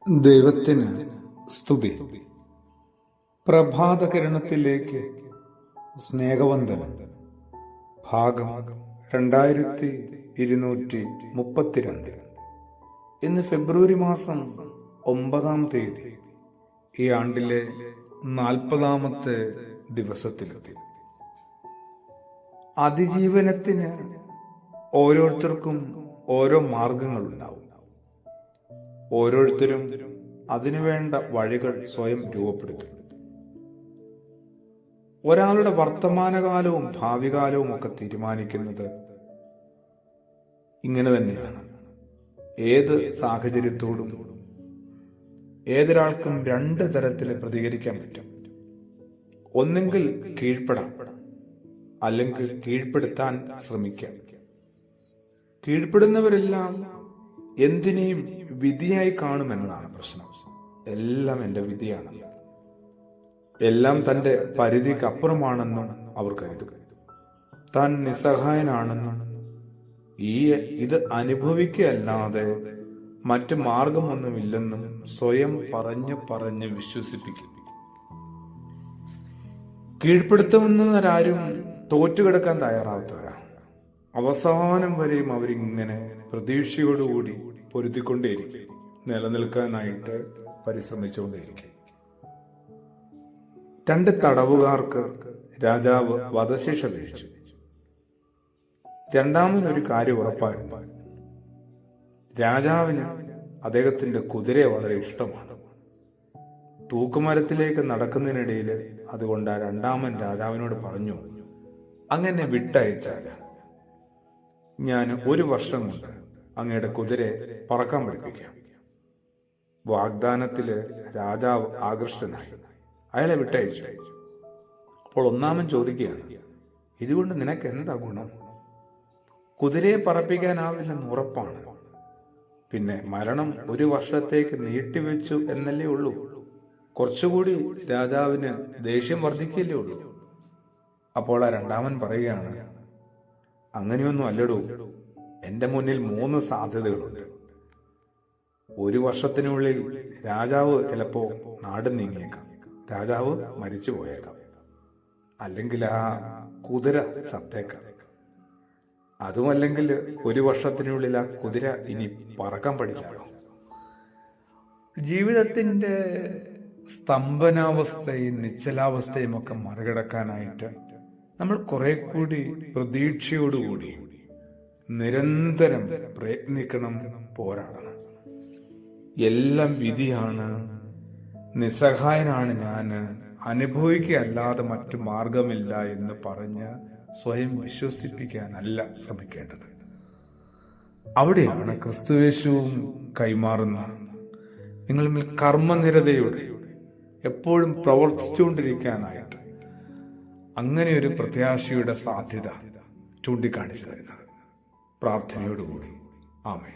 ദൈവത്തിന് സ്തുതി. പ്രഭാതകിരണത്തിലേക്ക് സ്നേഹവന്ദനം. ഭാഗം 2232. ഇന്ന് ഫെബ്രുവരി മാസം 9 തീയതി. ഈ ആണ്ടിലെ 40ാമത്തെ ദിവസത്തിലെത്തി. അതിജീവനത്തിന് ഓരോരുത്തർക്കും ഓരോ മാർഗങ്ങളുണ്ടാവും. ഓരോരുത്തരും അതിനുവേണ്ട വഴികൾ സ്വയം രൂപപ്പെടുത്തും. ഒരാളുടെ വർത്തമാനകാലവും ഭാവികാലവും ഒക്കെ തീരുമാനിക്കുന്നത് ഇങ്ങനെ തന്നെയാണ്. ഏത് സാഹചര്യത്തോടും ഏതൊരാൾക്കും 2 തരത്തിൽ പ്രതികരിക്കാൻ പറ്റും. ഒന്നെങ്കിൽ കീഴ്പ്പെടാം, അല്ലെങ്കിൽ കീഴ്പ്പെടുത്താൻ ശ്രമിക്കാം. കീഴ്പ്പെടുന്നവരെല്ലാം എന്തിനേയും വിധിയായി കാണുമെന്നതാണ് പ്രശ്നം. എല്ലാം എൻ്റെ വിധിയാണ്, എല്ലാം തൻ്റെ പരിധിക്കപ്പുറമാണെന്നും അവർ കരുതുക. താൻ നിസ്സഹായനാണെന്നും ഇത് അനുഭവിക്കുകയല്ലാതെ മറ്റു മാർഗമൊന്നുമില്ലെന്നും സ്വയം പറഞ്ഞ് വിശ്വസിപ്പിക്കും. കീഴ്പ്പെടുത്തുന്നവരാരും തോറ്റുകിടക്കാൻ തയ്യാറാവാത്തവരാണ്. അവസാനം വരെയും അവരിങ്ങനെ പ്രതീക്ഷയോടുകൂടി പൊരുത്തിക്കൊണ്ടേയിരിക്കും, നിലനിൽക്കാനായിട്ട് പരിശ്രമിച്ചുകൊണ്ടേയിരിക്കും. 2 തടവുകാർക്ക് രാജാവ് വധശിക്ഷ വിധിച്ചു. രണ്ടാമനൊരു കാര്യം ഉറപ്പായിരുന്നു. രാജാവിന് അദ്ദേഹത്തിന്റെ കുതിരയെ വളരെ ഇഷ്ടമാണ്. തൂക്കുമരത്തിലേക്ക് നടക്കുന്നതിനിടയിൽ അതുകൊണ്ട് ആ രണ്ടാമൻ രാജാവിനോട് പറഞ്ഞു, അങ്ങനെ വിട്ടയച്ചാൽ ഞാൻ 1 വർഷം കൊണ്ട് അങ്ങയുടെ കുതിരയെ പറക്കാൻ പഠിപ്പിക്കാം. വാഗ്ദാനത്തില് രാജാവ് ആകൃഷ്ടനായി അയാളെ വിട്ടയച്ചു. അപ്പോൾ ഒന്നാമൻ ചോദിക്കുകയാണ്, ഇതുകൊണ്ട് നിനക്ക് എന്താ ഗുണം? കുതിരയെ പറപ്പിക്കാനാവില്ലെന്ന് ഉറപ്പാണ്. പിന്നെ മരണം 1 വർഷത്തേക്ക് നീട്ടിവെച്ചു എന്നല്ലേ ഉള്ളൂ. കുറച്ചുകൂടി രാജാവിന് ദേഷ്യം വർദ്ധിക്കല്ലേ ഉള്ളൂ. അപ്പോൾ ആ രണ്ടാമൻ പറയുകയാണ്, അങ്ങനെയൊന്നും അല്ലടൂ, എന്റെ മുന്നിൽ 3 സാധ്യതകളുണ്ട്. 1 വർഷത്തിനുള്ളിൽ രാജാവ് ചിലപ്പോ നാട് നീങ്ങിയേക്കാം, രാജാവ് മരിച്ചു പോയേക്കാം, അല്ലെങ്കിൽ ആ കുതിര ചത്തേക്കാം. അതുമല്ലെങ്കിൽ 1 വർഷത്തിനുള്ളിൽ ആ കുതിര ഇനി പറക്കാൻ പഠിച്ചാലോ. ജീവിതത്തിന്റെ സ്തംഭനാവസ്ഥയും നിശ്ചലാവസ്ഥയും ഒക്കെ മറികടക്കാനായിട്ട് നമ്മൾ കുറെ കൂടി പ്രതീക്ഷയോടുകൂടി നിരന്തരം പ്രയത്നിക്കണം, പോരാടണം. എല്ലാം വിധിയാണ്, നിസ്സഹായനാണ് ഞാൻ, അനുഭവിക്കുകയല്ലാതെ മറ്റു മാർഗമില്ല എന്ന് പറഞ്ഞ് സ്വയം വിശ്വസിപ്പിക്കാനല്ല ശ്രമിക്കേണ്ടത്. അവിടെയാണ് ക്രിസ്തുയേശുവും കൈമാറുന്നത്. നിങ്ങൾ കർമ്മനിരതയോടെ എപ്പോഴും പ്രവർത്തിച്ചുകൊണ്ടിരിക്കാനായിട്ട് അങ്ങനെ ഒരു പ്രത്യാശയുടെ സാധ്യത ചൂണ്ടിക്കാണിച്ചു തരുന്നത്. പ്രാർത്ഥനയോടുകൂടി ആമേൻ.